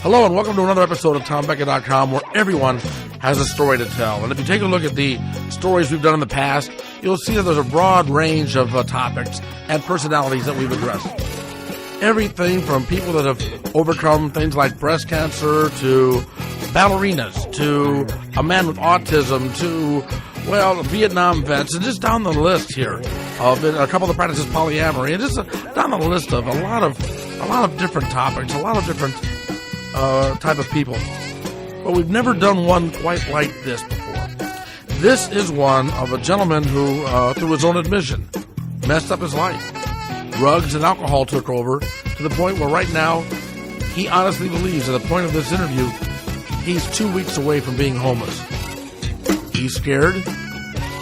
Hello and welcome to another episode of TomBecka.com, where everyone has a story to tell. And if you take a look at the stories we've done in the past, you'll see that there's a broad range of topics and personalities that we've addressed. Everything from people that have overcome things like breast cancer to ballerinas to a man with autism to, well, Vietnam vets, and just down the list here of a couple that practices polyamory, and just down the list of a lot of different topics, a lot of different type of people. But we've never done one quite like this before. This is one of a gentleman who, through his own admission, messed up his life. Drugs and alcohol took over to the point where right now he honestly believes, at the point of this interview, he's 2 weeks away from being homeless. He's scared,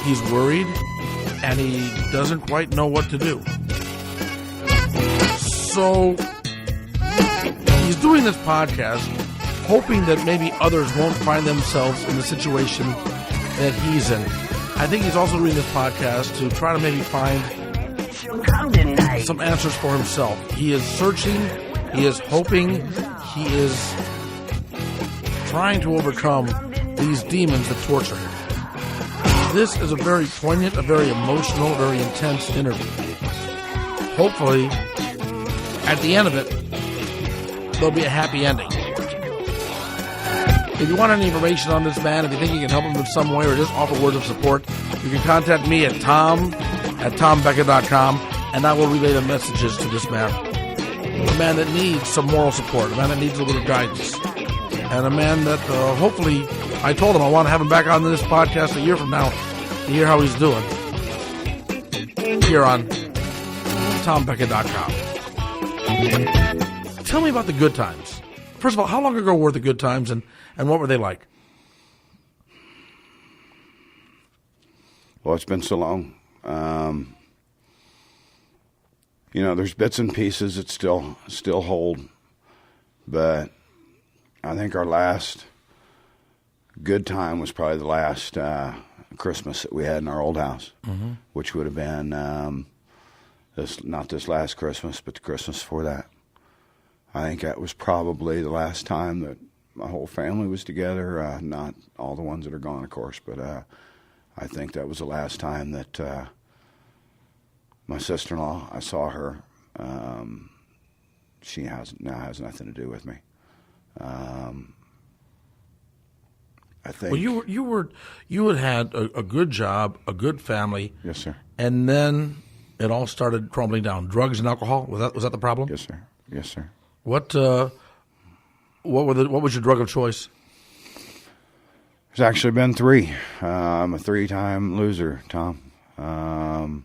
he's worried, and he doesn't quite know what to do. So he's doing this podcast hoping that maybe others won't find themselves in the situation that he's in. I think he's also doing this podcast to try to maybe find some answers for himself. He is searching, he is hoping, he is trying to overcome these demons that torture him. This is a very poignant, a very emotional, very intense interview. Hopefully, at the end of it, there'll be a happy ending. If you want any information on this man, if you think you can help him in some way or just offer words of support, you can contact me at TomBecka.com, and I will relay the messages to this man. A man that needs some moral support, a man that needs a little guidance, and a man that hopefully, I told him I want to have him back on this podcast a year from now to hear how he's doing here on TomBecka.com. Tell me about the good times. First of all, how long ago were the good times, and what were they like? Well, it's been so long. There's bits and pieces that still hold, but I think our last good time was probably the last Christmas that we had in our old house, which would have been not this last Christmas, but the Christmas before that. I think that was probably the last time that my whole family was together. Not all the ones that are gone, of course, but I think that was the last time that my sister-in-law, I saw her. She now has nothing to do with me. I think. Well, you had a good job, a good family. Yes, sir. And then it all started crumbling down. Drugs and alcohol, was that the problem? Yes, sir. Yes, sir. What was your drug of choice? There's actually been three. I'm a three-time loser, Tom. I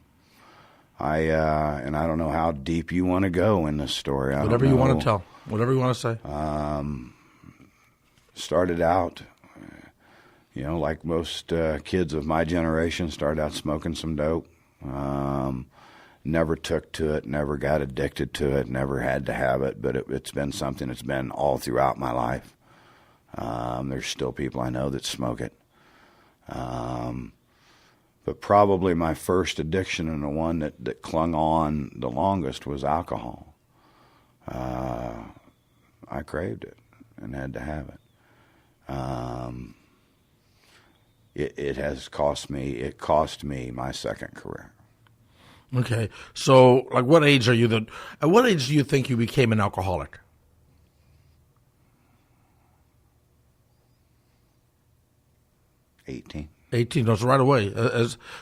don't know how deep you want to go in this story. Whatever you want to tell. Whatever you want to say. Started out, like most kids of my generation, started out smoking some dope. Never took to it, never got addicted to it, never had to have it, but it's been something that's been all throughout my life. There's still people I know that smoke it. But probably my first addiction and the one that clung on the longest was alcohol. I craved it and had to have it. It cost me my second career. Okay, so like, what age are you? At what age do you think you became an alcoholic? 18. 18. No, so right away.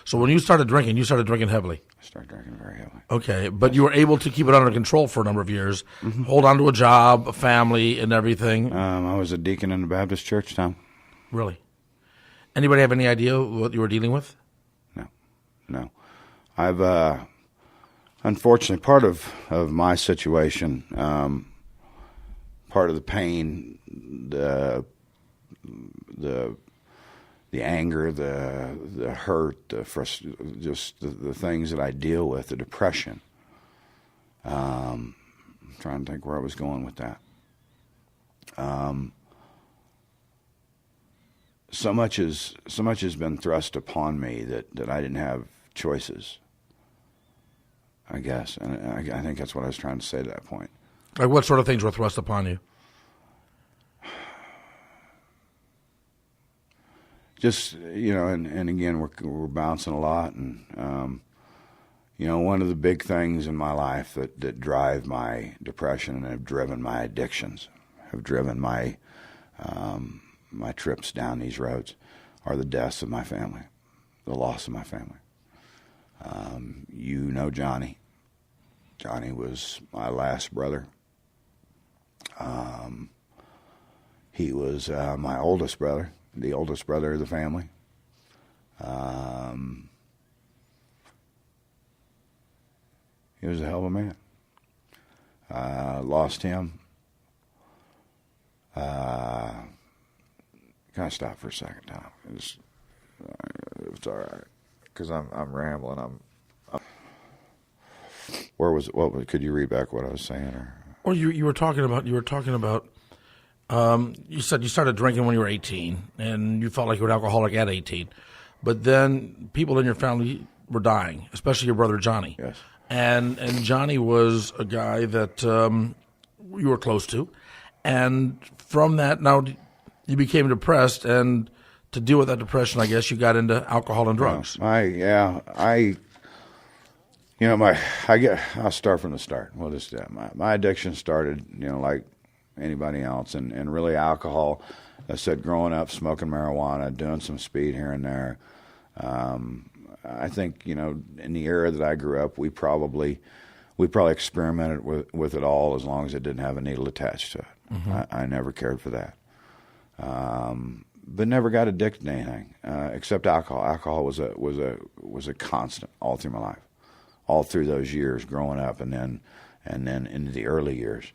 So when you started drinking heavily. I started drinking very heavily. Okay, but you were able to keep it under control for a number of years, hold on to a job, a family, and everything. I was a deacon in the Baptist church, Tom. Really? Anybody have any idea what you were dealing with? No. I've, unfortunately, part of my situation, part of the pain, the anger, the hurt, just the things that I deal with, the depression. I'm trying to think where I was going with that. So much has been thrust upon me that I didn't have choices, I guess, and I think that's what I was trying to say to that point. Like, what sort of things were thrust upon you? just, and again, we're bouncing a lot. And, one of the big things in my life that drive my depression and have driven my addictions, have driven my my trips down these roads, are the deaths of my family, the loss of my family. Johnny. Johnny was my last brother. He was my oldest brother, the oldest brother of the family. He was a hell of a man. Lost him. Can I stop for a second, Tom? It's all right, because I'm rambling. Could you read back what I was saying? Or? Well, you were talking about you said you started drinking when you were 18, and you felt like you were an alcoholic at 18. But then people in your family were dying, especially your brother Johnny. Yes. And Johnny was a guy that you were close to. And from that, now you became depressed, and to deal with that depression, I guess you got into alcohol and drugs. I'll start from the start. Well, just my addiction started, like anybody else, and really alcohol. I said, growing up, smoking marijuana, doing some speed here and there. I think, in the era that I grew up, we probably experimented with it all, as long as it didn't have a needle attached to it. Mm-hmm. I never cared for that. But never got addicted to anything except alcohol. Alcohol was a constant all through my life, all through those years growing up, and then into the early years.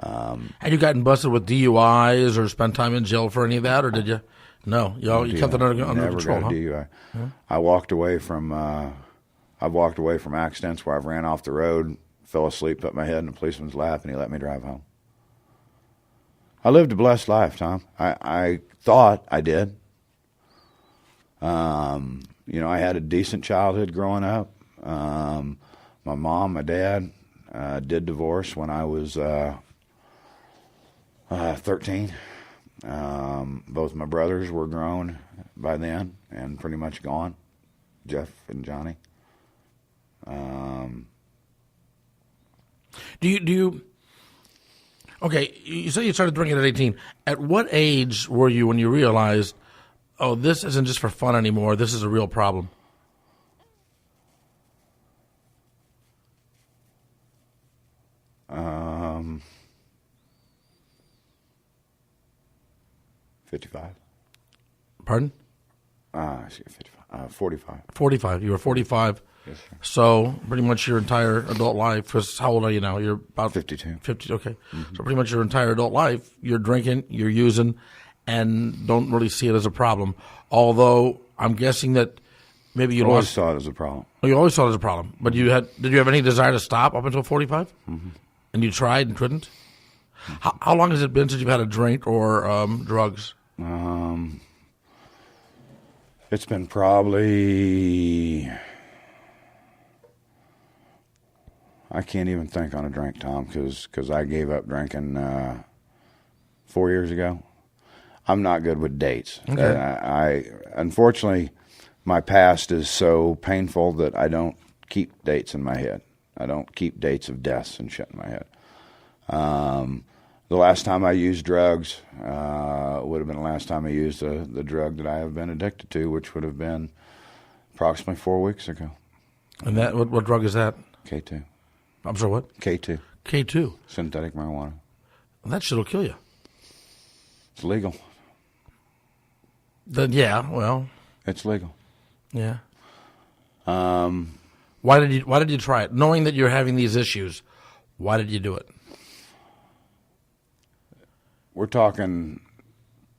Had you gotten busted with DUIs or spent time in jail for any of that, or did you? No, you kept it under control. Never got a DUI. Huh? I've walked away from accidents where I've ran off the road, fell asleep, put my head in a policeman's lap, and he let me drive home. I lived a blessed life, Tom. I thought I did. I had a decent childhood growing up. My mom, my dad did divorce when I was 13. Both my brothers were grown by then and pretty much gone, Jeff and Johnny. Do you? Okay, you say you started drinking at 18. At what age were you when you realized, oh, this isn't just for fun anymore, this is a real problem? Um, 55. Pardon? 55. 45. 45. You were 45. Yes, sir. So pretty much your entire adult life, because how old are you now? You're about 52. 50, okay. Mm-hmm. So pretty much your entire adult life, you're drinking, you're using, and don't really see it as a problem. Although I'm guessing that maybe you always saw it as a problem. Oh, you always saw it as a problem. But did you have any desire to stop up until 45? Mm-hmm. And you tried and couldn't? Mm-hmm. How long has it been since you've had a drink or drugs? It's been probably, I can't even think on a drink, Tom, because I gave up drinking 4 years ago. I'm not good with dates. Okay. Unfortunately, my past is so painful that I don't keep dates in my head. I don't keep dates of deaths and shit in my head. The last time I used drugs would have been the last time I used the drug that I have been addicted to, which would have been approximately 4 weeks ago. And that what drug is that? K2. I'm sorry, what? K2. K2. Synthetic marijuana. That shit'll kill you. It's legal. Then yeah, well. It's legal. Yeah. Why did you try it? Knowing that you're having these issues, why did you do it? We're talking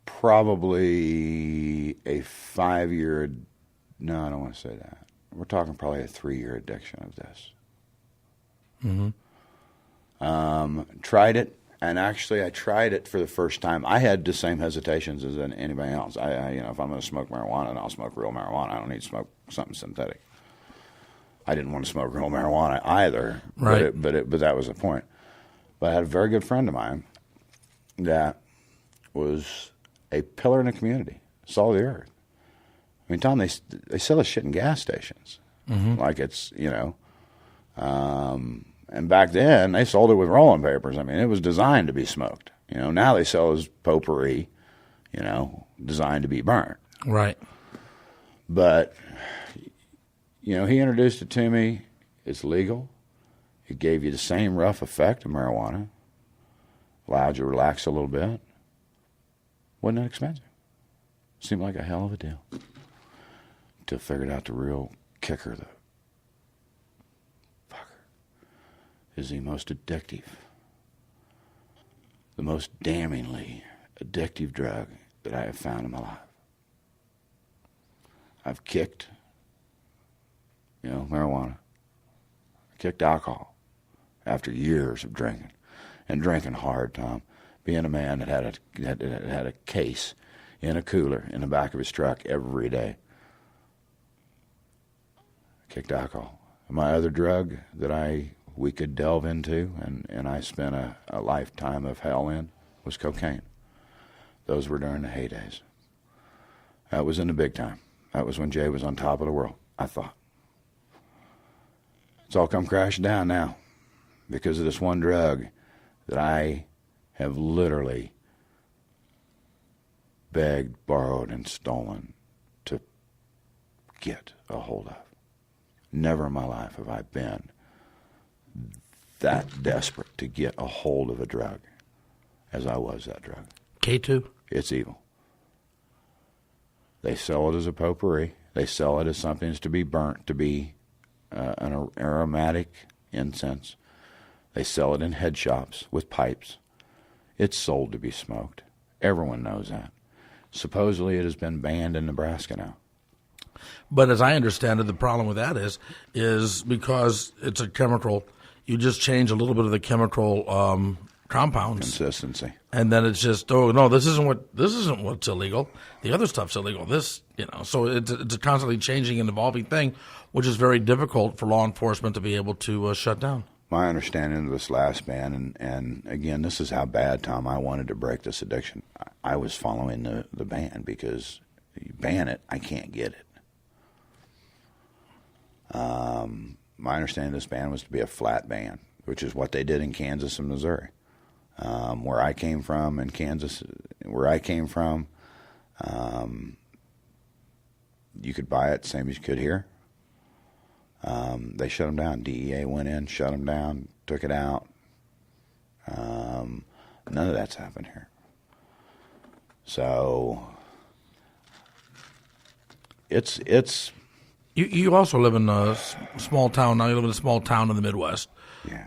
probably a 5-year, no, I don't want to say that. We're talking probably a 3-year addiction of this. Mm-hmm. Tried it, and actually I tried it for the first time. I had the same hesitations as anybody else. I if I'm going to smoke marijuana, then I'll smoke real marijuana. I don't need to smoke something synthetic. I didn't want to smoke real marijuana either, right? But that was the point. But I had a very good friend of mine that was a pillar in the community, salt of the earth. I mean, Tom, they sell this shit in gas stations, like it's and back then they sold it with rolling papers. I mean, it was designed to be smoked. Now they sell as potpourri, designed to be burnt. Right. But he introduced it to me. It's legal. It gave you the same rough effect of marijuana. Allowed you to relax a little bit. Wasn't that expensive. Seemed like a hell of a deal. Until I figured out the real kicker, the fucker, is the most addictive, the most damningly addictive drug that I have found in my life. I've kicked, marijuana. I kicked alcohol after years of drinking, and drinking hard, Tom. Being a man that had a case in a cooler in the back of his truck every day. I kicked alcohol. My other drug that we could delve into, and I spent a lifetime of hell in, was cocaine. Those were during the heydays. That was in the big time. That was when Jay was on top of the world, I thought. It's all come crashing down now because of this one drug that I have literally begged, borrowed, and stolen to get a hold of. Never in my life have I been that desperate to get a hold of a drug as I was that drug. K2? It's evil. They sell it as a potpourri. They sell it as something that's to be burnt, to be an aromatic incense. They sell it in head shops with pipes. It's sold to be smoked. Everyone knows that. Supposedly it has been banned in Nebraska now. But as I understand it, the problem with that is because it's a chemical, you just change a little bit of the chemical compounds. Consistency. And then it's just, oh no, this isn't what's illegal. The other stuff's illegal. So it's a constantly changing and evolving thing, which is very difficult for law enforcement to be able to shut down. My understanding of this last ban, and again, this is how bad, Tom, I wanted to break this addiction. I was following the ban because you ban it, I can't get it. My understanding of this ban was to be a flat ban, which is what they did in Kansas and Missouri. Where I came from in Kansas, you could buy it same as you could here. They shut them down. DEA went in, shut them down, took it out. None of that's happened here. So it's. You also live in a small town. Now you live in a small town in the Midwest. Yeah.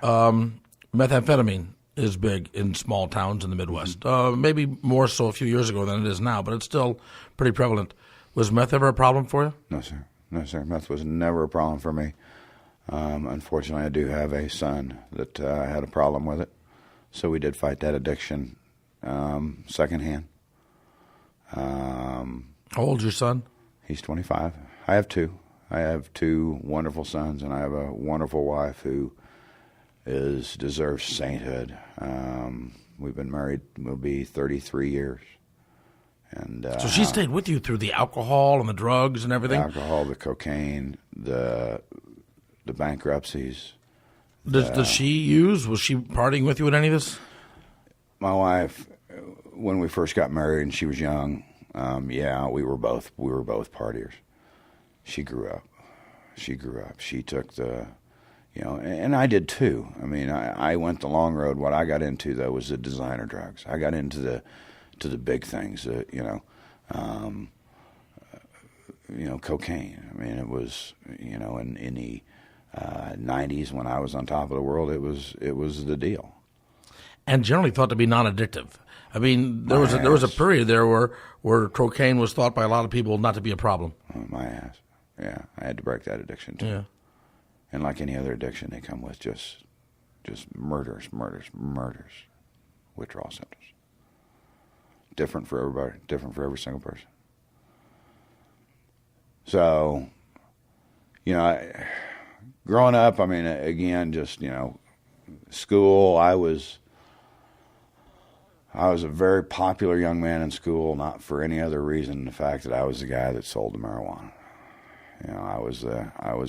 Methamphetamine is big in small towns in the Midwest. Mm-hmm. Maybe more so a few years ago than it is now, but it's still pretty prevalent. Was meth ever a problem for you? No, sir. No, sir. Meth was never a problem for me. Unfortunately, I do have a son that had a problem with it. So we did fight that addiction secondhand. How old's your son? He's 25. I have two. I have two wonderful sons, and I have a wonderful wife who deserves sainthood. We've been married, we'll be 33 years. And so she stayed with you through the alcohol and the drugs and everything? The alcohol, the cocaine, the bankruptcies. Does she use? Was she partying with you at any of this? My wife, when we first got married and she was young, we were both partiers. She grew up. She took the, and I did too. I mean, I went the long road. What I got into though was the designer drugs. I got into the big things, cocaine. I mean, it was, in the 90s when I was on top of the world, it was the deal. And generally thought to be non-addictive. I mean, there was a period there where cocaine was thought by a lot of people not to be a problem. Oh, my ass. Yeah, I had to break that addiction too. Yeah. And like any other addiction, they come with just murders, withdrawal symptoms. Different for everybody, different for every single person. So, growing up, I mean, again, just, school, I I was a very popular young man in school, not for any other reason than the fact that I was the guy that sold the marijuana. You know, I was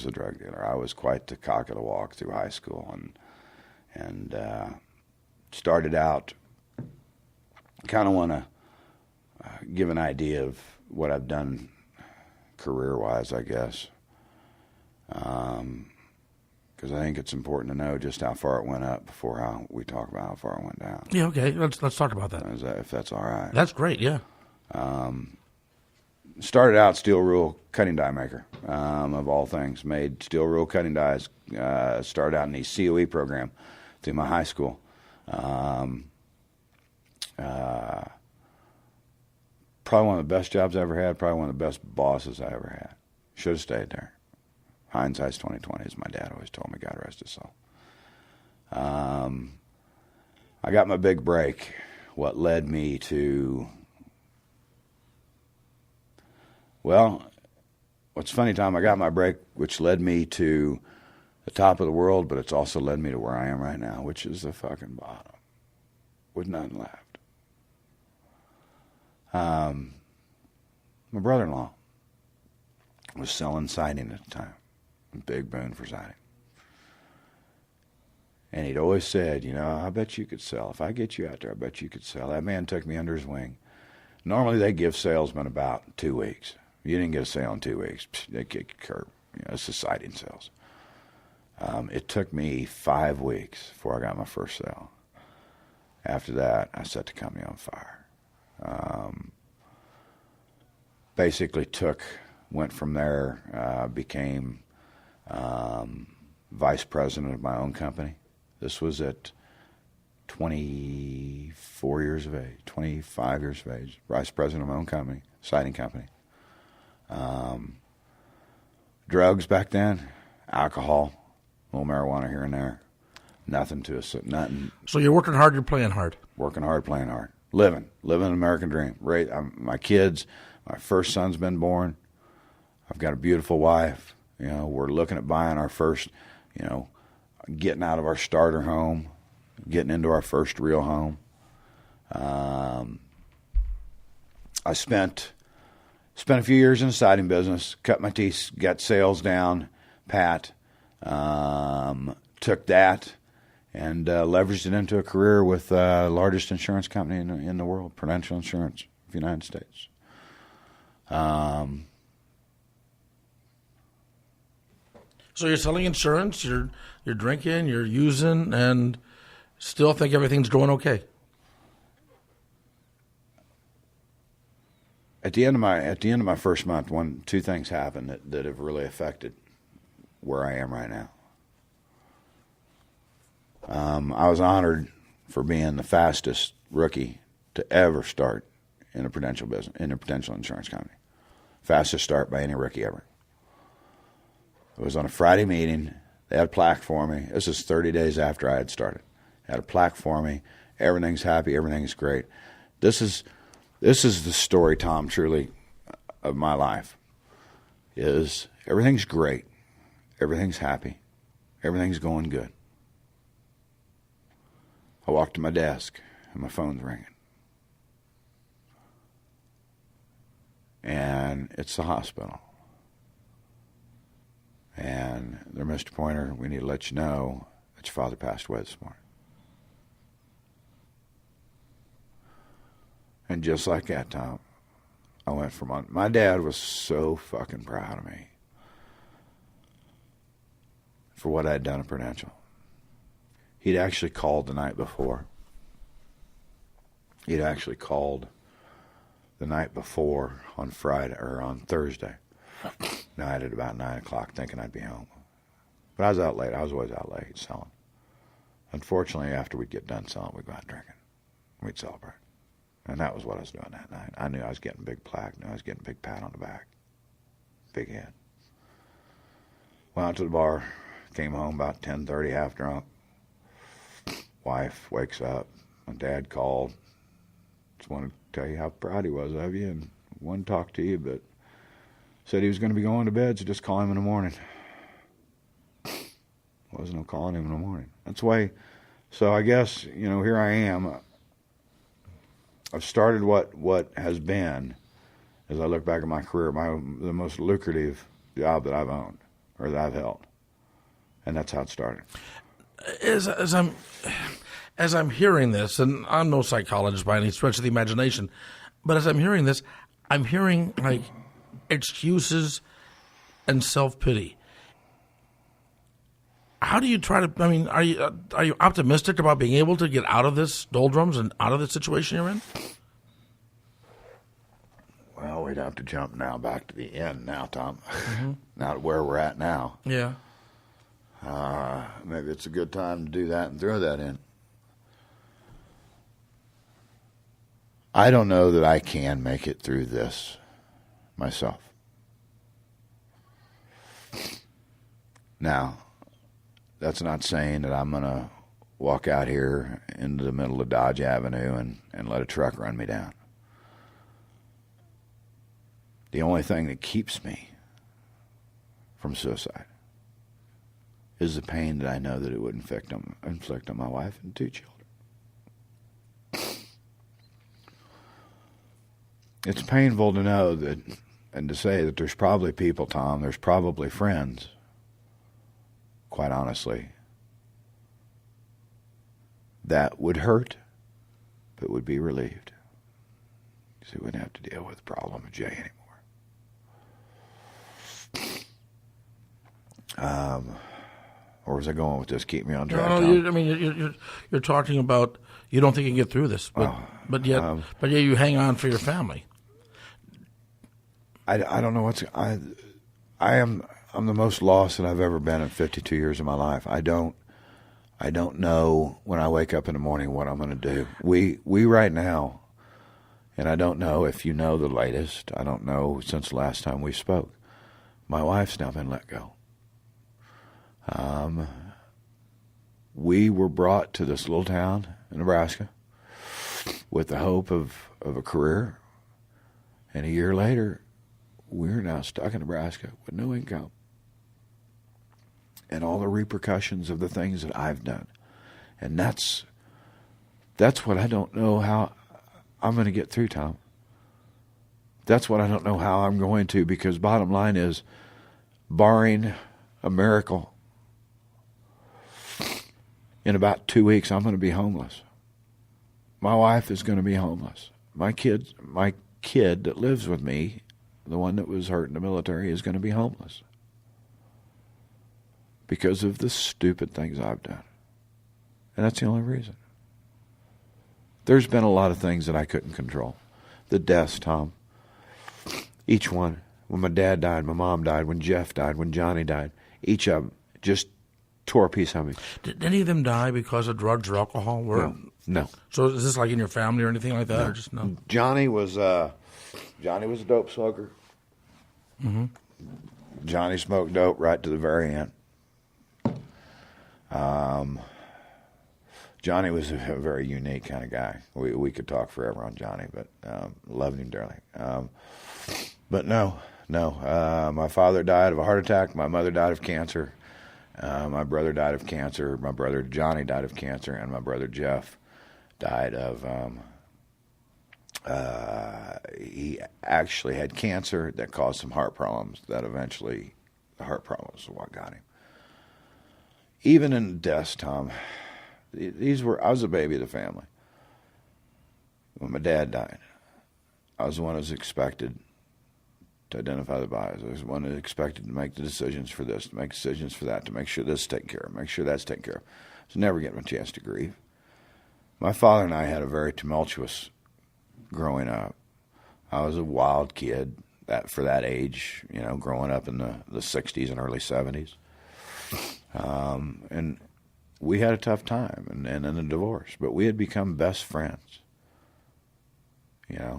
a drug dealer. I was quite the cock of the walk through high school, and started out. Kind of want to give an idea of what I've done career-wise, I guess, because I think it's important to know just how far it went up before we talk about how far it went down. Yeah, okay. Let's talk about that. If that's all right. That's great, yeah. Started out steel rule cutting die maker, of all things. Made steel rule cutting dies. Started out in the COE program through my high school. Probably one of the best jobs I ever had. Probably one of the best bosses I ever had. Should have stayed there. Hindsight's 20/20, as my dad always told me. God rest his soul. I got my big break. What led me to... Well, what's funny, Tom, I got my break, which led me to the top of the world, but it's also led me to where I am right now, which is the fucking bottom, with nothing left. My brother-in-law was selling siding at the time, a big boon for siding. And he'd always said, you know, I bet you could sell. If I get you out there, I bet you could sell. That man took me under his wing. Normally they give salesmen about 2 weeks. You didn't get a sale in 2 weeks, they kick your curb. You know, it's the siding sales. It took me 5 weeks before I got my first sale. After that, I set the company on fire. Basically went from there, became vice president of my own company. This was at 24 years of age, 25 years of age, vice president of my own company, siding company. Drugs back then, alcohol, a little marijuana here and there, nothing to us, nothing. So you're working hard, you're playing hard. Working hard, playing hard. Living an American dream. Right, my kids, my first son's been born. I've got a beautiful wife. You know, we're looking at buying our first, you know, getting out of our starter home, getting into our first real home. I spent a few years in the siding business, cut my teeth, got sales down, pat, took that and leveraged it into a career with the largest insurance company in the world, Prudential Insurance of the United States. So you're selling insurance, you're drinking, you're using, and still think everything's going okay. At the end of my first month, two things happened that have really affected where I am right now. I was honored for being the fastest rookie to ever start in a Prudential insurance company. Fastest start by any rookie ever. It was on a Friday meeting. They had a plaque for me. This is 30 days after I had started. They had a plaque for me. Everything's happy. Everything's great. This is the story, Tom, truly, of my life. Is everything's great. Everything's happy. Everything's going good. I walk to my desk, and my phone's ringing. And it's the hospital. And they're, Mr. Pointer, we need to let you know that your father passed away this morning. And just like that, Tom, I went from... My dad was so fucking proud of me for what I'd done at Prudential. He'd actually called the night before. He'd actually called the night before on Friday or on Thursday night at about 9 o'clock, thinking I'd be home. But I was out late. I was always out late selling. Unfortunately, after we'd get done selling, we'd go out drinking. We'd celebrate. And that was what I was doing that night. I knew I was getting a big plaque. Knew I was getting a big pat on the back. Big head. Went out to the bar. Came home about 10:30, half drunk. Wife wakes up. My dad called. Just wanted to tell you how proud he was of you and wanted to talk to you, but said he was going to be going to bed, so just call him in the morning. Wasn't no calling him in the morning. That's why. So I guess, you know, here I am. I've started what has been, as I look back at my career, the most lucrative job that I've owned or that I've held, and that's how it started. As I'm hearing this, and I'm no psychologist by any stretch of the imagination, but as I'm hearing this, I'm hearing like excuses and self-pity. How do you try to? I mean, are you optimistic about being able to get out of this doldrums and out of the situation you're in? Well, we'd have to jump now back to the end now, Tom. Mm-hmm. Now to where we're at now. Yeah. Maybe it's a good time to do that and throw that in. I don't know that I can make it through this myself. Now, that's not saying that I'm going to walk out here into the middle of Dodge Avenue and let a truck run me down. The only thing that keeps me from suicide is the pain that I know that it would inflict on my wife and 2 children. It's painful to know that, and to say that there's probably people, Tom, there's probably friends, quite honestly, that would hurt, but would be relieved. Because they wouldn't have to deal with the problem of Jay anymore. Or was I going with this? Keep me on track. No, you're talking about you don't think you can get through this, but yet you hang on for your family. I don't know I'm the most lost that I've ever been in 52 years of my life. I don't know when I wake up in the morning what I'm going to do. We right now, and I don't know if you know the latest. I don't know since the last time we spoke. My wife's now been let go. We were brought to this little town in Nebraska with the hope of a career, and a year later, we're now stuck in Nebraska with no income. And all the repercussions of the things that I've done. And that's what I don't know how I'm going to get through, Tom. That's what I don't know how I'm going to, because bottom line is, barring a miracle, in about 2 weeks, I'm going to be homeless. My wife is going to be homeless. My kid that lives with me, the one that was hurt in the military, is going to be homeless because of the stupid things I've done. And that's the only reason. There's been a lot of things that I couldn't control. The deaths, Tom. Each one. When my dad died, my mom died, when Jeff died, when Johnny died. Each of them just tore a piece of me. Did any of them die because of drugs or alcohol? No. So is this like in your family or anything like that? No. Or just no? Johnny was a dope smoker. Mm-hmm. Johnny smoked dope right to the very end. Johnny was a very unique kind of guy. We could talk forever on Johnny, but loved him dearly. But no. My father died of a heart attack. My mother died of cancer. My brother died of cancer. My brother Johnny died of cancer, and my brother Jeff died of. He actually had cancer that caused some heart problems. That eventually, the heart problems is what got him. Even in deaths, Tom, I was a baby of the family. When my dad died, I was the one who was expected to identify the bodies. I was the one who was expected to make the decisions for this, to make decisions for that, to make sure this is taken care of, make sure that's taken care of. I was never getting a chance to grieve. My father and I had a very tumultuous growing up. I was a wild kid for that age, growing up in the 60s and early 70s. And we had a tough time and in a divorce, but we had become best friends. I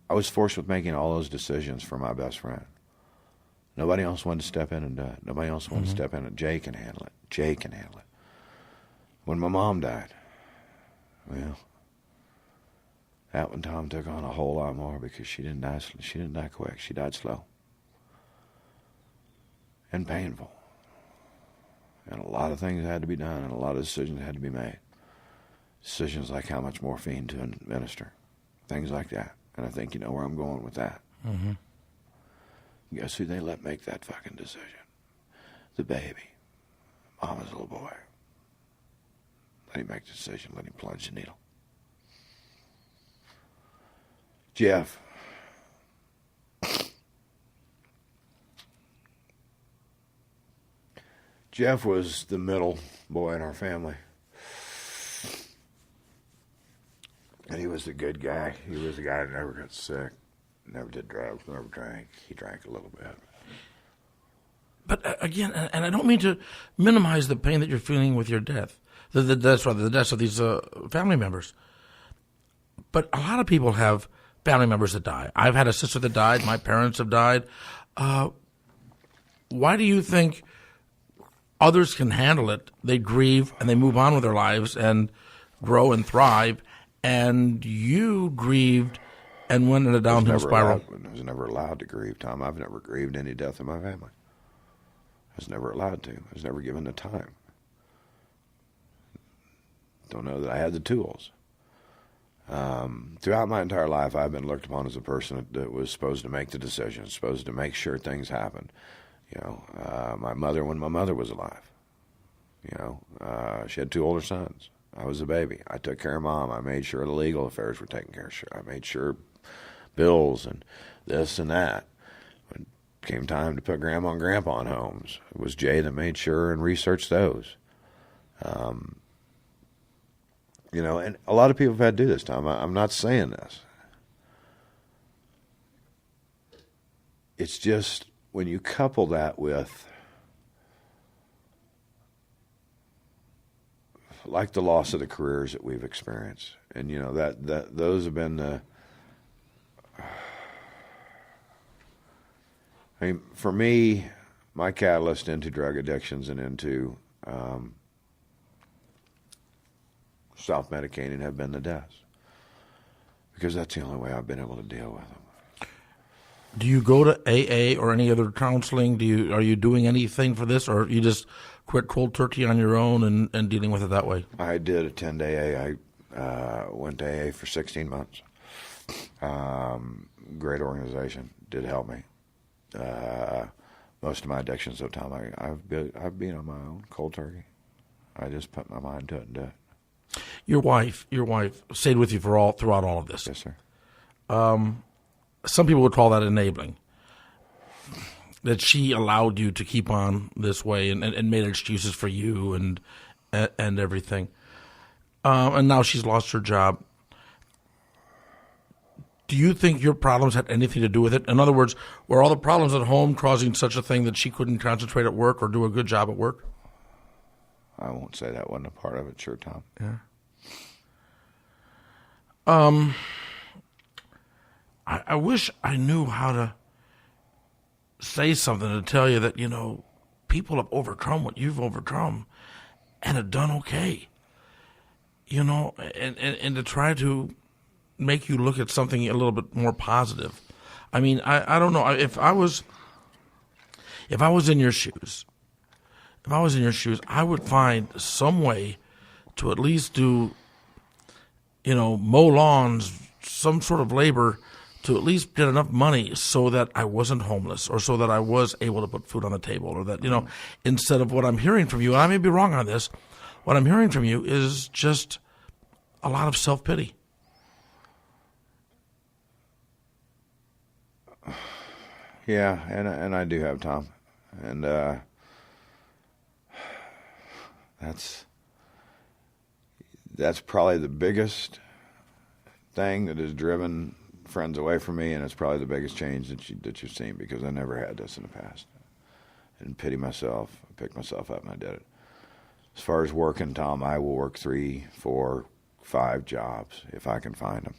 was forced with making all those decisions for my best friend. Nobody else wanted to step in and do it. Nobody else wanted to step in and Jay can handle it. Jay can handle it. When my mom died, well, that one, Tom, took on a whole lot more because she didn't die. She didn't die quick. She died slow and painful. And a lot of things had to be done, and a lot of decisions had to be made. decisions like how much morphine to administer, things like that. And I think you know where I'm going with that. Mm-hmm. Guess who they let make that fucking decision? The baby. Mama's little boy. Let him make the decision. Let him plunge the needle. Jeff. Jeff was the middle boy in our family. And he was the good guy. He was the guy that never got sick, never did drugs, never drank. He drank a little bit. But again, and I don't mean to minimize the pain that you're feeling with your death, the deaths of these family members. But a lot of people have family members that die. I've had a sister that died. My parents have died. Why do you think others can handle it? They grieve and they move on with their lives and grow and thrive. And you grieved and went in a downhill spiral. I was never allowed to grieve, Tom. I've never grieved any death in my family. I was never allowed to. I was never given the time. Don't know that I had the tools. Throughout my entire life, I've been looked upon as a person that was supposed to make the decisions, supposed to make sure things happened. You know, my mother, when my mother was alive, you know, she had 2 older sons. I was a baby. I took care of Mom. I made sure the legal affairs were taken care of. I made sure bills and this and that. When it came time to put Grandma and Grandpa in homes, it was Jay that made sure and researched those. You know, and a lot of people have had to do this, Tom. I'm not saying this. It's just when you couple that with like the loss of the careers that we've experienced. And, you know, that those have been the... I mean, for me, my catalyst into drug addictions and into self-medicating have been the deaths. Because that's the only way I've been able to deal with them. Do you go to AA or any other counseling? Are you doing anything for this, or you just quit cold turkey on your own and dealing with it that way? I did attend AA. I went to AA for 16 months. Great organization. Did help me. Most of my addictions, though, Tom, I've been on my own, cold turkey. I just put my mind to it and do it. Your wife stayed with you throughout all of this. Yes, sir. Some people would call that enabling. That she allowed you to keep on this way and made excuses for you and everything. And now she's lost her job. Do you think your problems had anything to do with it? In other words, were all the problems at home causing such a thing that she couldn't concentrate at work or do a good job at work? I won't say that wasn't a part of it, sure, Tom. Yeah. I wish I knew how to say something to tell you that, you know, people have overcome what you've overcome and have done okay. You know, and to try to make you look at something a little bit more positive. I mean, I don't know. If I was in your shoes, I would find some way to at least do, you know, mow lawns, some sort of labor to at least get enough money so that I wasn't homeless or so that I was able to put food on the table, or that, you know, instead of what I'm hearing from you, and I may be wrong on this, what I'm hearing from you is just a lot of self-pity. Yeah, and I do have, Tom. And that's probably the biggest thing that has driven friends away from me, and it's probably the biggest change that you've seen, because I never had this in the past. I didn't pity myself. I picked myself up and I did it. As far as working, Tom, I will work 3, 4, 5 jobs if I can find them.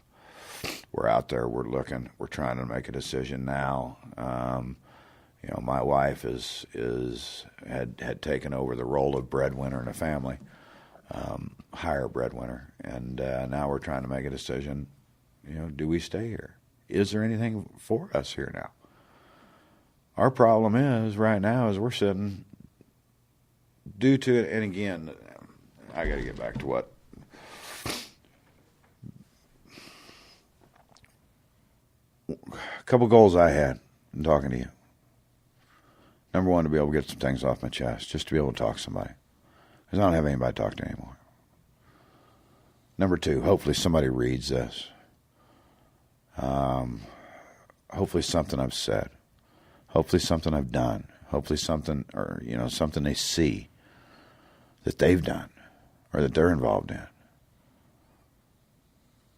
We're out there. We're looking. We're trying to make a decision now. You know, my wife had taken over the role of breadwinner in a family, higher breadwinner, and now we're trying to make a decision. You know, do we stay here? Is there anything for us here now? Our problem is right now is we're sitting due to it, and again, I got to get back to what couple goals I had in talking to you. Number one, to be able to get some things off my chest, just to be able to talk to somebody. Because I don't have anybody to talk to anymore. Number two, hopefully somebody reads this. Hopefully something I've said. Hopefully something I've done. Hopefully something, or, something they see that they've done or that they're involved in.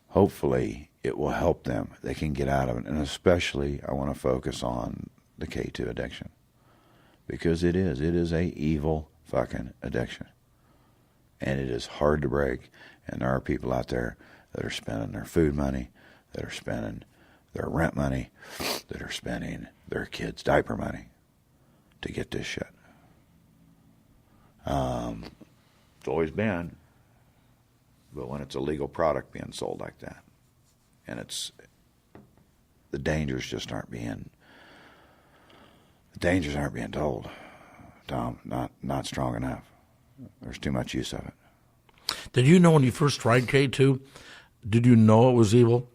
Hopefully it will help them. They can get out of it. And especially I want to focus on the K2 addiction. Because it is a evil fucking addiction. And it is hard to break. And there are people out there that are spending their food money, that are spending their rent money, that are spending their kids' diaper money to get this shit. It's always been, but when it's a legal product being sold like that, and the dangers aren't being told, Tom, not strong enough. There's too much use of it. Did you know when you first tried K2, did you know it was evil?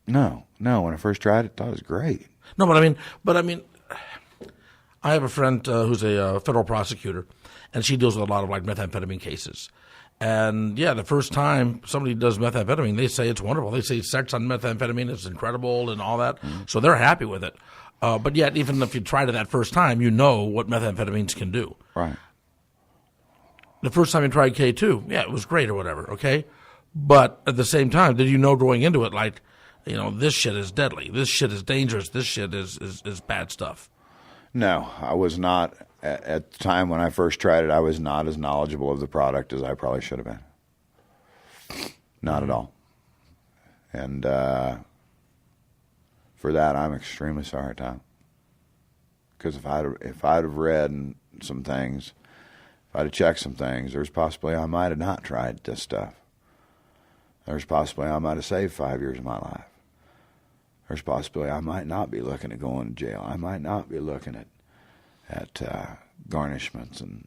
No. When I first tried it, I thought it was great. No, but I mean, I have a friend who's a federal prosecutor, and she deals with a lot of like methamphetamine cases. And yeah, the first time somebody does methamphetamine, they say it's wonderful. They say sex on methamphetamine is incredible and all that. Mm-hmm. So they're happy with it. But yet, even if you tried it that first time, you know what methamphetamines can do. Right. The first time you tried K2, yeah, it was great or whatever, okay? But at the same time, did you know going into it, like, this shit is deadly, this shit is dangerous, this shit is bad stuff? No, I was not. At the time when I first tried it, I was not as knowledgeable of the product as I probably should have been. Not at all. And for that, I'm extremely sorry, Tom. Because if I'd have read some things, if I'd have checked some things, there's possibly I might have not tried this stuff. There's possibly I might have saved 5 years of my life. There's possibly I might not be looking at going to jail. I might not be looking at garnishments and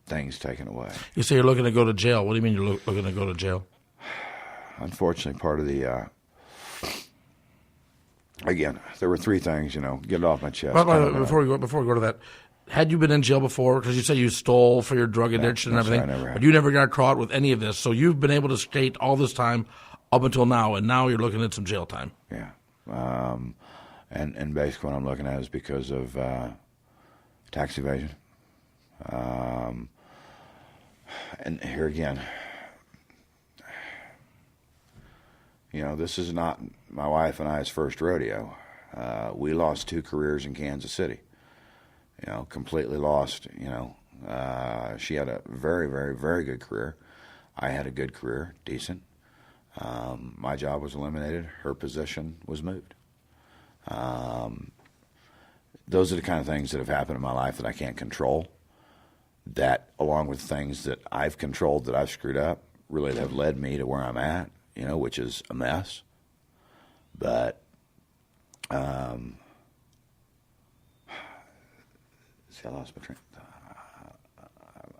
things taken away. You say you're looking to go to jail. What do you mean you're looking to go to jail? Unfortunately, part of the again, there were three things. Get it off my chest. Before we go to that, had you been in jail before? Because you say you stole for your drug addiction and everything, but you never got caught with any of this. So you've been able to skate all this time up until now, and now you're looking at some jail time. Yeah. And basically what I'm looking at is because of tax evasion. And here again, this is not my wife and I's first rodeo. We lost 2 careers in Kansas City. Completely lost. She had a very, very, very good career. I had a good career, decent. My job was eliminated. Her position was moved. Those are the kind of things that have happened in my life that I can't control. That, along with things that I've controlled that I've screwed up, really have led me to where I'm at, which is a mess. But, see, I lost my train of thought.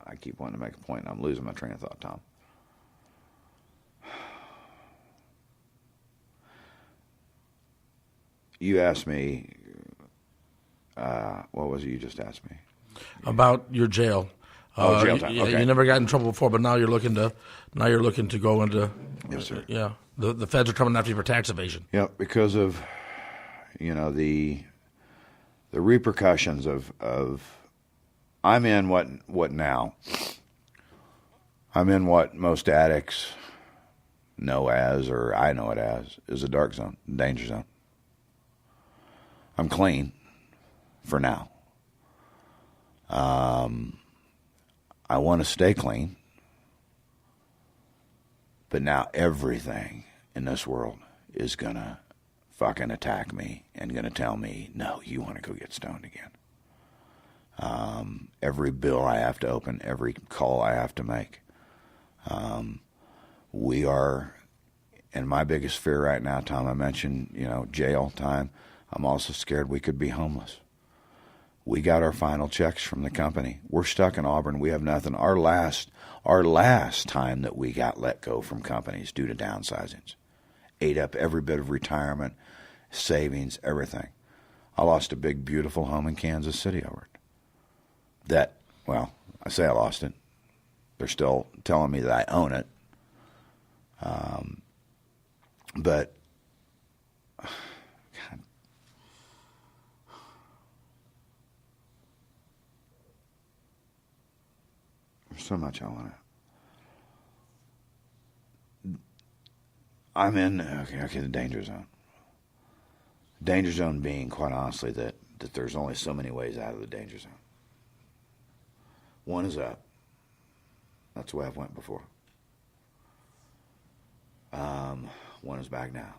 I keep wanting to make a point, and I'm losing my train of thought, Tom. You asked me, what was it you just asked me? About your jail. Jail time. Okay. You never got in trouble before, but now you're looking to go into. Yes, sir. Yeah, the feds are coming after you for tax evasion. Yeah, because of, the repercussions of. I'm in what now? I'm in what most addicts know as, or I know it as, is a dark zone, danger zone. I'm clean for now. I want to stay clean, but now everything in this world is going to fucking attack me and going to tell me, no, you want to go get stoned again. Every bill I have to open, every call I have to make. We are, and my biggest fear right now, Tom, I mentioned, jail time. I'm also scared we could be homeless. We got our final checks from the company. We're stuck in Auburn. We have nothing. Our last time that we got let go from companies due to downsizings. ate up every bit of retirement, savings, everything. I lost a big, beautiful home in Kansas City over it. That, well, I say I lost it. They're still telling me that I own it. But, God, there's so much I want to. I'm in, the danger zone. Danger zone being, quite honestly, that there's only so many ways out of the danger zone. One is up. That's the way I've went before. One is back down.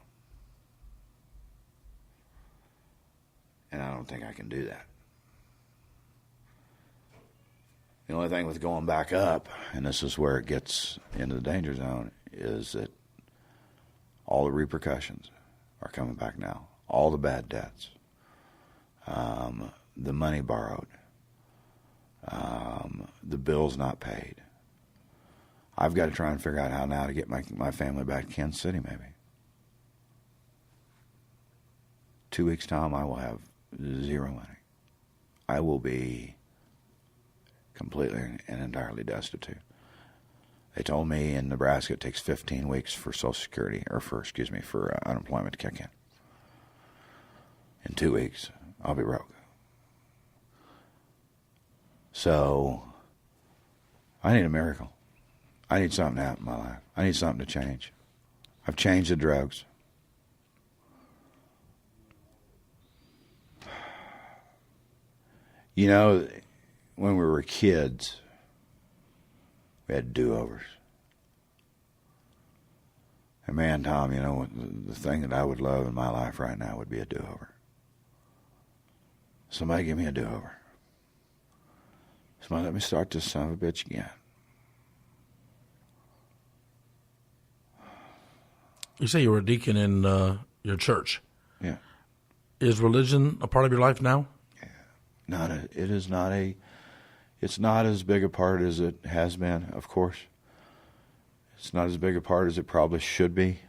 And I don't think I can do that. The only thing with going back up, and this is where it gets into the danger zone, is that all the repercussions are coming back now. All the bad debts, the money borrowed, the bills not paid. I've got to try and figure out how now to get my family back to Kansas City, maybe. 2 weeks' time, I will have zero money. I will be completely and entirely destitute. They told me in Nebraska it takes 15 weeks for Social Security, or for unemployment to kick in. In 2 weeks, I'll be broke. So, I need a miracle. I need something to happen in my life. I need something to change. I've changed the drugs. You know, when we were kids, we had do-overs. And man, Tom, you know, the thing that I would love in my life right now would be a do-over. Somebody give me a do-over. Somebody let me start this son of a bitch again. You say you were a deacon in your church. Yeah. Is religion a part of your life now? Yeah. It's not as big a part as it has been, of course. It's not as big a part as it probably should be,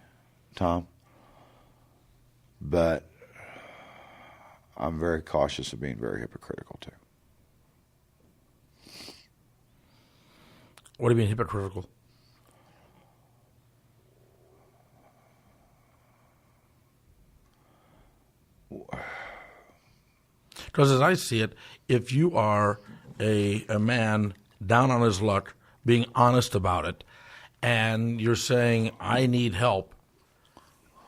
Tom. But I'm very cautious of being very hypocritical, too. What do you mean hypocritical? Because as I see it, if you are a man down on his luck, being honest about it, and you're saying, I need help,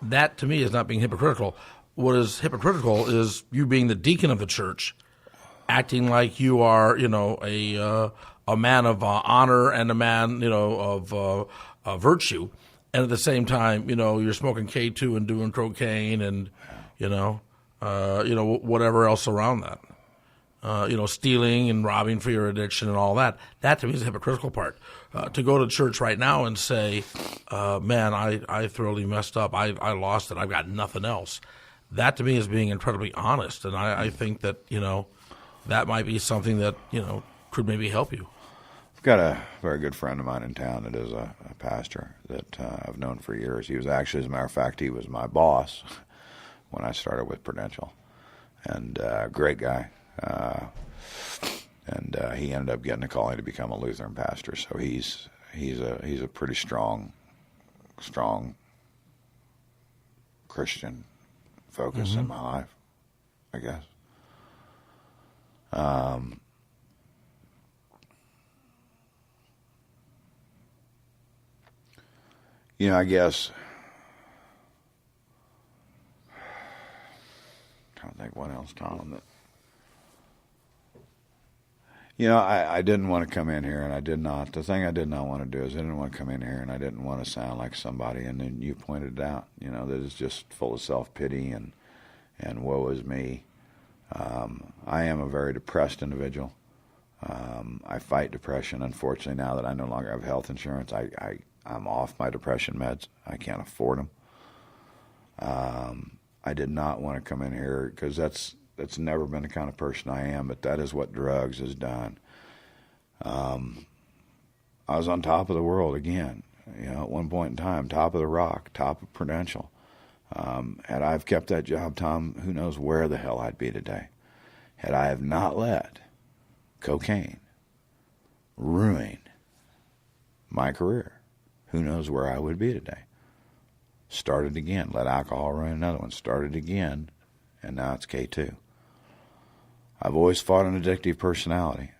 that to me is not being hypocritical. What is hypocritical is you being the deacon of the church, acting like you are, you know, a man of honor and a man, you know, of virtue, and at the same time, you know, you're smoking K2 and doing cocaine and, you know, whatever else around that. Stealing and robbing for your addiction and all that. That to me is the hypocritical part. To go to church right now and say, man, I thoroughly messed up. I lost it. I've got nothing else. That to me is being incredibly honest. And I think that, you know, that might be something that, you know, could maybe help you. I've got a very good friend of mine in town that is a pastor that I've known for years. He was actually, as a matter of fact, he was my boss when I started with Prudential. And great guy. And he ended up getting a calling to become a Lutheran pastor. So he's a pretty strong Christian focus in my life, I guess. I guess trying to think what else, Tom. That I didn't want to come in here, and I did not. The thing I did not want to do is I didn't want to come in here, and I didn't want to sound like somebody. And then you pointed it out, that is just full of self-pity and woe is me. I am a very depressed individual. I fight depression. Unfortunately, now that I no longer have health insurance, I'm off my depression meds. I can't afford them. I did not want to come in here because that's never been the kind of person I am, but that is what drugs has done. I was on top of the world again, at one point in time, top of the rock, top of Prudential. Had I have kept that job, Tom, who knows where the hell I'd be today. Had I have not let cocaine ruin my career, who knows where I would be today. Started again, let alcohol ruin another one, started again, and now it's K2. I've always fought an addictive personality.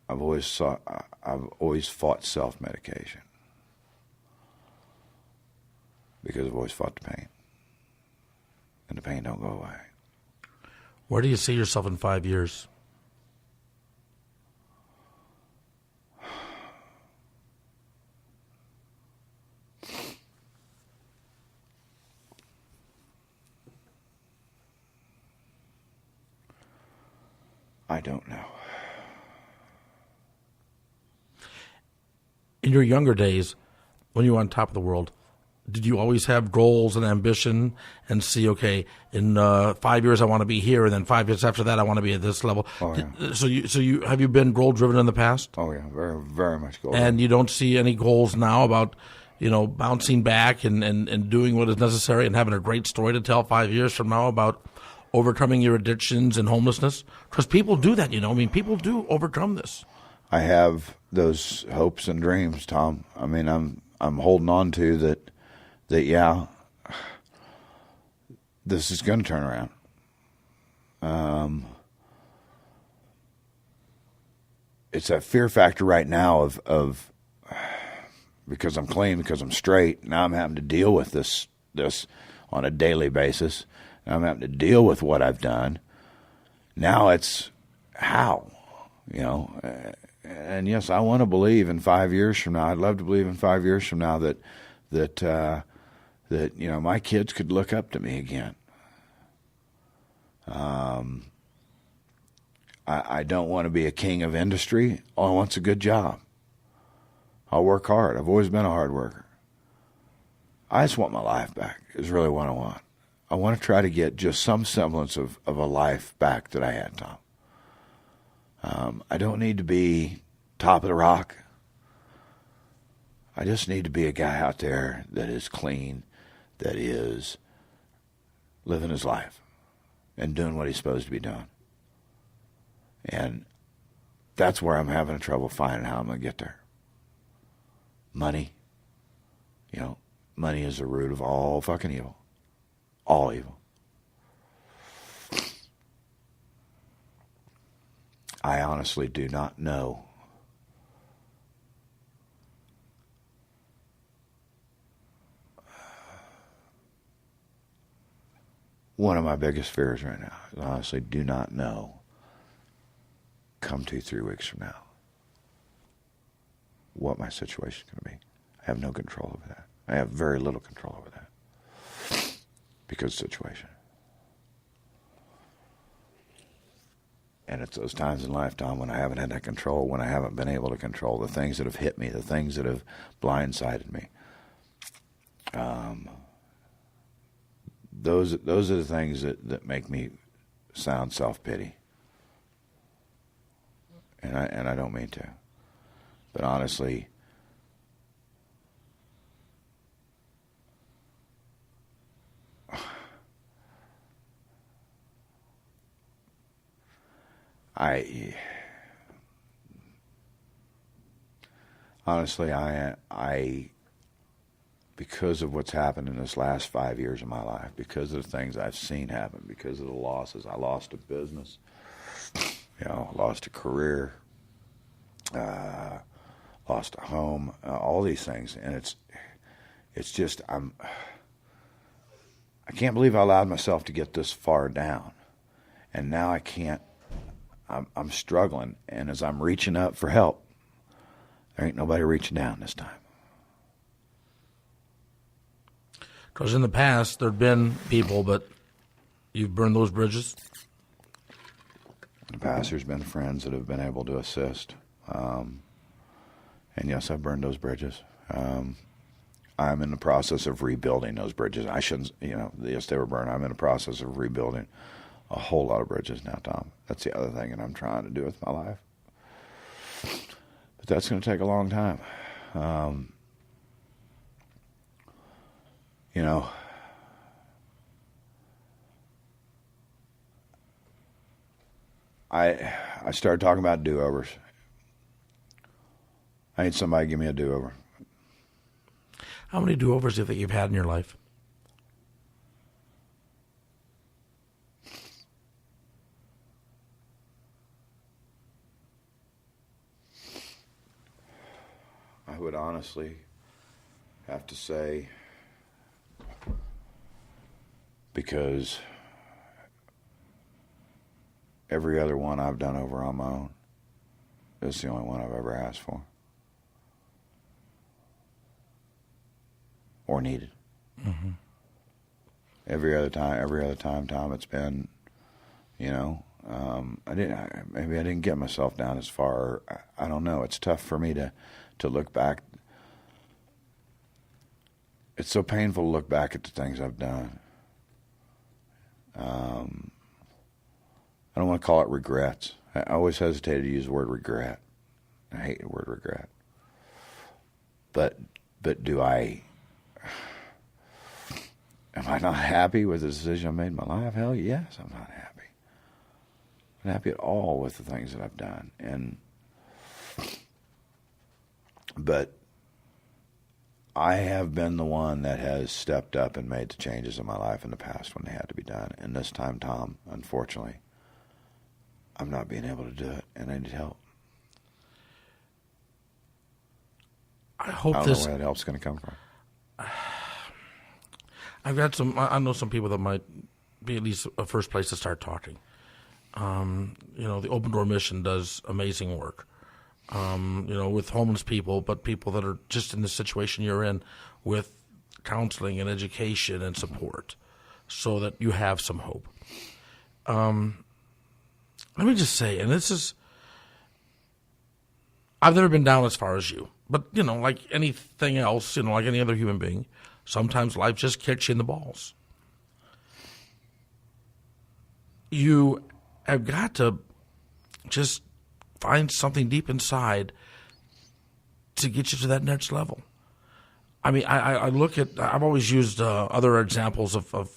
I've always fought self-medication because I've always fought the pain, and the pain don't go away. Where do you see yourself in 5 years? I don't know. In your younger days, when you were on top of the world, did you always have goals and ambition and see, okay, in 5 years I want to be here, and then 5 years after that I want to be at this level? Oh, yeah. So you have you been goal driven in the past? Oh yeah, very, very much goal. And you don't see any goals now about, bouncing back and doing what is necessary and having a great story to tell 5 years from now about overcoming your addictions and homelessness? Because people do that, people do overcome this. I have those hopes and dreams, Tom. I mean, I'm holding on to that. Yeah, this is going to turn around. It's that fear factor right now of because I'm clean, because I'm straight. Now I'm having to deal with this on a daily basis. Now I'm having to deal with what I've done. Now it's how, And yes, I want to believe in 5 years from now. I'd love to believe in 5 years from now that my kids could look up to me again. I don't want to be a king of industry. All I want's a good job. I'll work hard. I've always been a hard worker. I just want my life back is really what I want. I want to try to get just some semblance of a life back that I had, Tom. I don't need to be top of the rock. I just need to be a guy out there that is clean, that is living his life and doing what he's supposed to be doing. And that's where I'm having trouble finding how I'm going to get there. Money. Money is the root of all fucking evil. All evil. I honestly do not know one of my biggest fears right now is I honestly do not know come 2-3 weeks from now what my situation is going to be. I have no control over that. I have very little control over that because of the situation. And it's those times in life, Tom, when I haven't had that control, when I haven't been able to control the things that have hit me, the things that have blindsided me. Those are the things that make me sound self-pity. And I don't mean to. But honestly, I because of what's happened in this last 5 years of my life, because of the things I've seen happen, because of the losses, I lost a business, lost a career, lost a home, all these things, and it's just I can't believe I allowed myself to get this far down, and now I can't. I'm struggling, and as I'm reaching up for help, there ain't nobody reaching down this time. Because in the past, there'd been people, but you've burned those bridges? In the past, there's been friends that have been able to assist. And yes, I've burned those bridges. I'm in the process of rebuilding those bridges. I shouldn't, yes, they were burned. I'm in the process of rebuilding a whole lot of bridges now, Tom. That's the other thing that I'm trying to do with my life. But that's going to take a long time. You know, I started talking about do-overs. I need somebody to give me a do-over. How many do-overs do you think you've had in your life? I would honestly have to say, because every other one I've done over on my own is the only one I've ever asked for or needed. Mm-hmm. Every other time, Tom, it's been, you know, maybe I didn't get myself down as far. I don't know. It's tough for me to look back. It's so painful to look back at the things I've done. I don't want to call it regrets. I always hesitated to use the word regret. I hate the word regret. But am I not happy with the decision I made in my life? Hell yes, I'm not happy. I'm not happy at all with the things that I've done. But I have been the one that has stepped up and made the changes in my life in the past when they had to be done. And this time, Tom, unfortunately, I'm not being able to do it, and I need help. I don't know where that help's going to come from. I know some people that might be at least a first place to start talking. You know, the Open Door Mission does amazing work. You know, with homeless people, but people that are just in the situation you're in, with counseling and education and support, so that you have some hope. Let me just say, and this is, I've never been down as far as you, but, you know, like anything else, you know, like any other human being, sometimes life just kicks you in the balls. You have got to just find something deep inside to get you to that next level. I mean, I look at, I've always used other examples of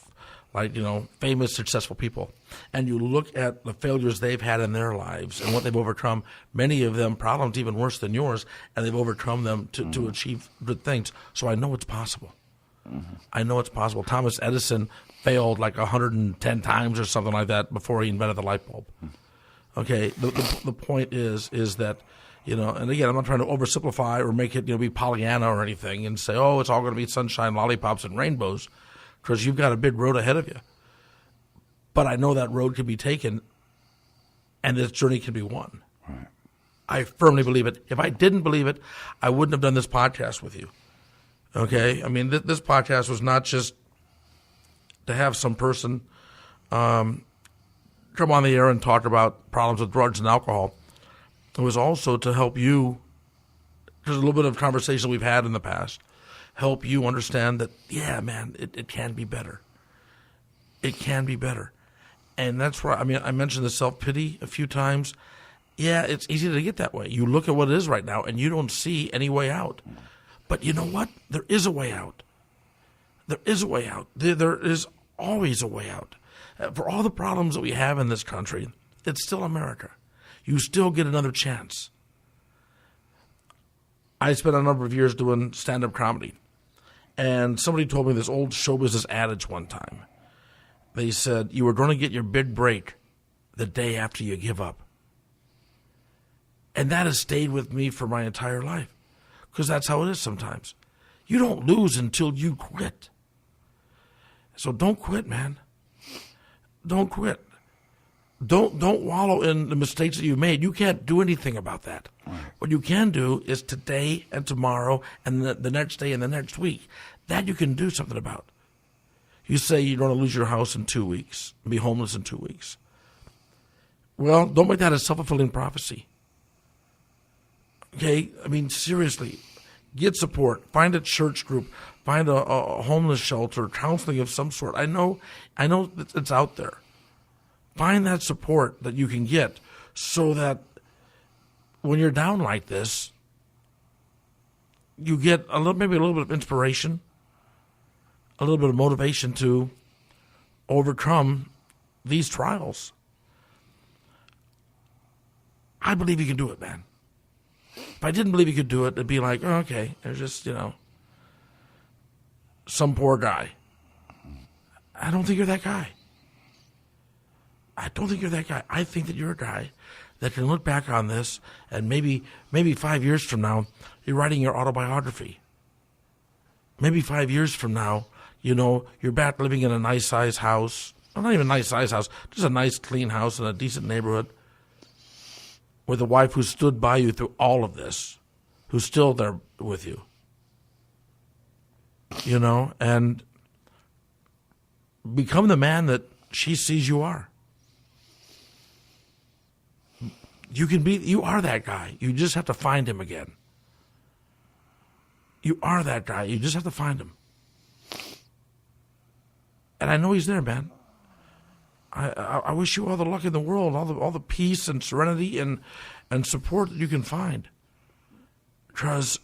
like, you know, famous, successful people. And you look at the failures they've had in their lives and what they've overcome, many of them problems even worse than yours, and they've overcome them to achieve good things. So I know it's possible. I know it's possible. Thomas Edison failed like 110 times or something like that before he invented the light bulb. Okay, the point is that, you know, and again, I'm not trying to oversimplify or make it, you know, be Pollyanna or anything and say, oh, it's all going to be sunshine, lollipops, and rainbows, because you've got a big road ahead of you. But I know that road can be taken, and this journey can be won. Right. I firmly believe it. If I didn't believe it, I wouldn't have done this podcast with you. Okay, I mean, this podcast was not just to have some person come on the air and talk about problems with drugs and alcohol. It was also to help you, there's a little bit of conversation we've had in the past, help you understand that, yeah, man, it can be better. It can be better. And that's why, I mean, I mentioned the self-pity a few times. Yeah, it's easy to get that way. You look at what it is right now, and you don't see any way out. But you know what? There is a way out. There is a way out. There is always a way out. For all the problems that we have in this country, it's still America. You still get another chance. I spent a number of years doing stand-up comedy, and somebody told me this old show business adage one time. They said, you were going to get your big break the day after you give up. And that has stayed with me for my entire life, because that's how it is sometimes. You don't lose until you quit. So don't quit, man. Don't quit. Don't wallow in the mistakes that you made. You can't do anything about that. Right. What you can do is today and tomorrow and the next day and the next week. That you can do something about. You say you're going to lose your house in 2 weeks, be homeless in 2 weeks. Well, don't make that a self-fulfilling prophecy. Okay? I mean, seriously. Get support. Find a church group. Find a homeless shelter, counseling of some sort. I know it's out there. Find that support that you can get so that when you're down like this, you get maybe a little bit of inspiration, a little bit of motivation to overcome these trials. I believe you can do it, man. If I didn't believe you could do it, it'd be like, oh, okay, there's just, some poor guy. I don't think you're that guy. I don't think you're that guy. I think that you're a guy that can look back on this and maybe 5 years from now, you're writing your autobiography. Maybe 5 years from now, you're back living in a nice size house. Well, not even a nice size house, just a nice clean house in a decent neighborhood with a wife who stood by you through all of this, who's still there with you. And become the man that she sees you are. You are that guy. You just have to find him again. You are that guy. You just have to find him. And I know he's there, man. I wish you all the luck in the world, all the peace and serenity and support that you can find. Because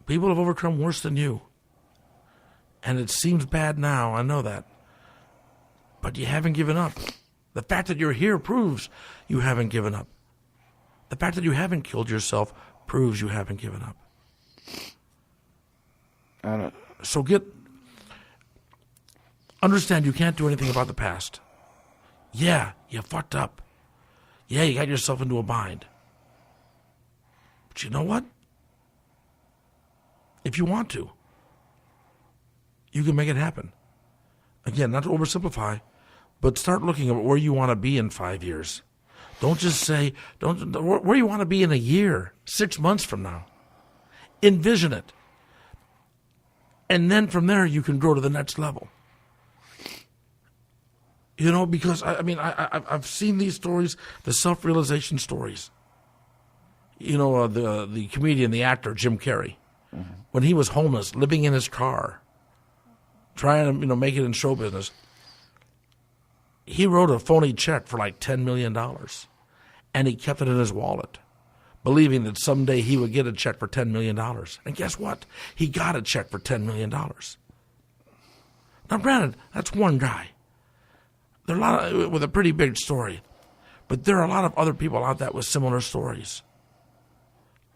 people have overcome worse than you. And it seems bad now, I know that. But you haven't given up. The fact that you're here proves you haven't given up. The fact that you haven't killed yourself proves you haven't given up. So understand you can't do anything about the past. Yeah, you fucked up. Yeah, you got yourself into a bind. But you know what? If you want to, you can make it happen. Again, not to oversimplify, but start looking at where you want to be in 5 years. Don't just say, where you want to be in a year, 6 months from now. Envision it. And then from there, you can grow to the next level. Because, I've seen these stories, the self-realization stories. The comedian, the actor, Jim Carrey, when he was homeless, living in his car, trying to, make it in show business, he wrote a phony check for like $10 million, and he kept it in his wallet, believing that someday he would get a check for $10 million. And guess what? He got a check for $10 million. Now, granted, that's one guy. There are a lot with a pretty big story, but there are a lot of other people out there with similar stories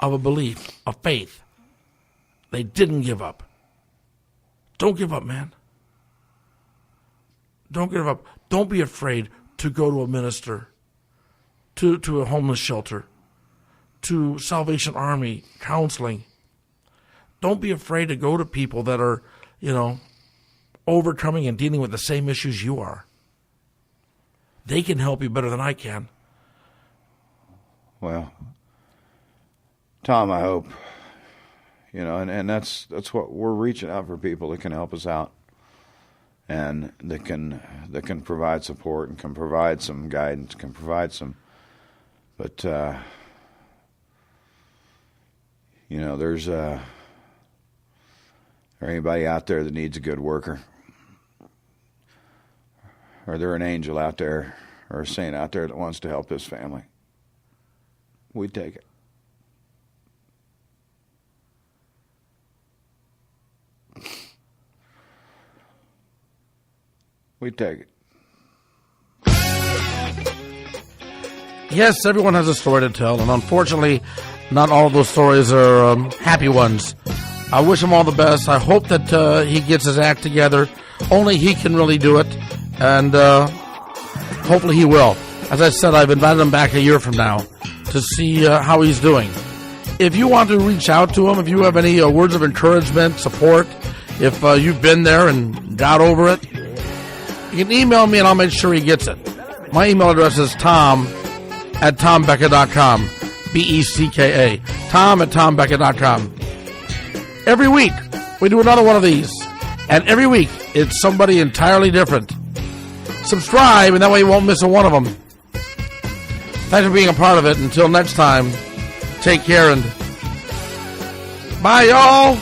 of a belief, of faith. They didn't give up. Don't give up, man. Don't give up. Don't be afraid to go to a minister, to a homeless shelter, to Salvation Army counseling. Don't be afraid to go to people that are, overcoming and dealing with the same issues you are. They can help you better than I can. Well, Tom, I hope, and that's what we're reaching out for, people that can help us out. And that can provide support and can provide some guidance, can provide some, but there's anybody out there that needs a good worker, or there an angel out there or a saint out there that wants to help this family, we'd take it. We take it. Yes, everyone has a story to tell, and unfortunately, not all of those stories are happy ones. I wish him all the best. I hope that he gets his act together. Only he can really do it, and hopefully he will. As I said, I've invited him back a year from now to see how he's doing. If you want to reach out to him, if you have any words of encouragement, support, if you've been there and got over it, you can email me and I'll make sure he gets it. My email address is tom@TomBecka.com. BECKA. Tom@TomBecka.com. Every week, we do another one of these. And every week, it's somebody entirely different. Subscribe, and that way you won't miss a one of them. Thanks for being a part of it. Until next time, take care and bye, y'all.